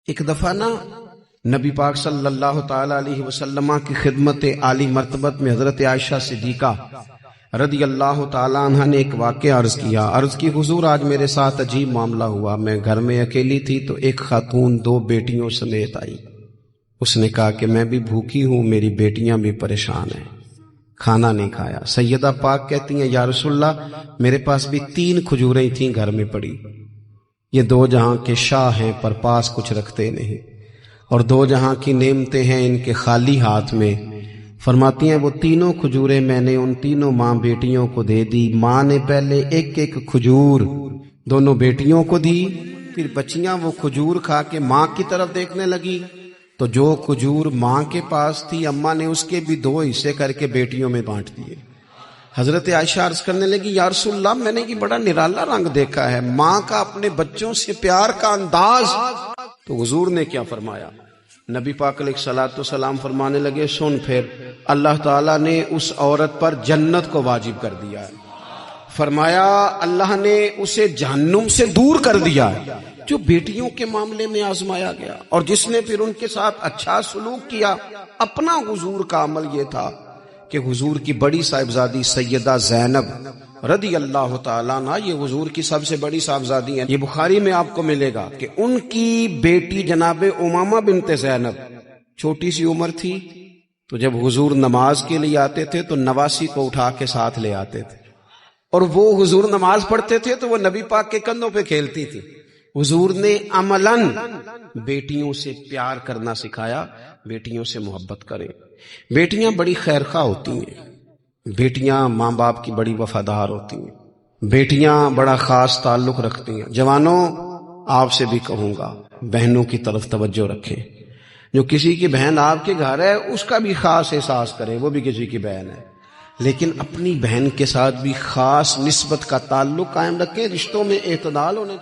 ایک دفعہ نا نبی پاک صلی اللہ تعالی علیہ وسلم کی خدمت عالی مرتبت میں حضرت عائشہ صدیقہ رضی اللہ تعالی عنہ نے ایک واقعہ عرض کی حضور آج میرے ساتھ عجیب معاملہ ہوا. میں گھر میں اکیلی تھی تو ایک خاتون 2 بیٹیوں سمیت آئی. اس نے کہا کہ میں بھی بھوکی ہوں، میری بیٹیاں بھی پریشان ہیں، کھانا نہیں کھایا. سیدہ پاک کہتی ہیں یا رسول اللہ میرے پاس بھی 3 کھجوریں تھیں گھر میں پڑی. یہ 2 جہاں کے شاہ ہیں پر پاس کچھ رکھتے نہیں، اور 2 جہاں کی نعمتیں ہیں ان کے خالی ہاتھ میں. فرماتی ہیں وہ 3 کھجوریں میں نے ان 3 ماں بیٹیوں کو دے دی. ماں نے پہلے ایک کھجور دونوں بیٹیوں کو دی، پھر بچیاں وہ کھجور کھا کے ماں کی طرف دیکھنے لگی تو جو کھجور ماں کے پاس تھی اماں نے اس کے بھی 2 حصے کر کے بیٹیوں میں بانٹ دیے. حضرت عائشہ عرض کرنے لگی یا رسول اللہ میں نے یہ بڑا نرالا رنگ دیکھا ہے، ماں کا اپنے بچوں سے پیار کا انداز. تو حضور نے کیا فرمایا؟ نبی پاک علیہ الصلوۃ والسلام فرمانے لگے سن پھر اللہ تعالیٰ نے اس عورت پر جنت کو واجب کر دیا ہے. فرمایا اللہ نے اسے جہنم سے دور کر دیا ہے جو بیٹیوں کے معاملے میں آزمایا گیا، اور جس نے پھر ان کے ساتھ اچھا سلوک کیا. اپنا حضور کا عمل یہ تھا کہ حضور کی بڑی صاحبزادی سیدہ زینب رضی اللہ تعالیٰ عنہ یہ حضور کی سب سے بڑی صاحبزادی ہیں. یہ بخاری میں آپ کو ملے گا کہ ان کی بیٹی جناب امامہ بنت زینب چھوٹی سی عمر تھی تو جب حضور نماز کے لیے آتے تھے تو نواسی کو اٹھا کے ساتھ لے آتے تھے، اور وہ حضور نماز پڑھتے تھے تو وہ نبی پاک کے کندھوں پہ کھیلتی تھی. حضور نے عملاً بیٹیوں سے پیار کرنا سکھایا، بیٹیوں سے محبت کریں. بیٹیاں بڑی خیرخواہ ہوتی ہیں، بیٹیاں ماں باپ کی بڑی وفادار ہوتی ہیں، بیٹیاں بڑا خاص تعلق رکھتی ہیں. جوانوں آپ سے بھی کہوں گا بہنوں کی طرف توجہ رکھیں. جو کسی کی بہن آپ کے گھر ہے اس کا بھی خاص احساس کریں، وہ بھی کسی کی بہن ہے، لیکن اپنی بہن کے ساتھ بھی خاص نسبت کا تعلق قائم رکھیں. رشتوں میں اعتدال ہونے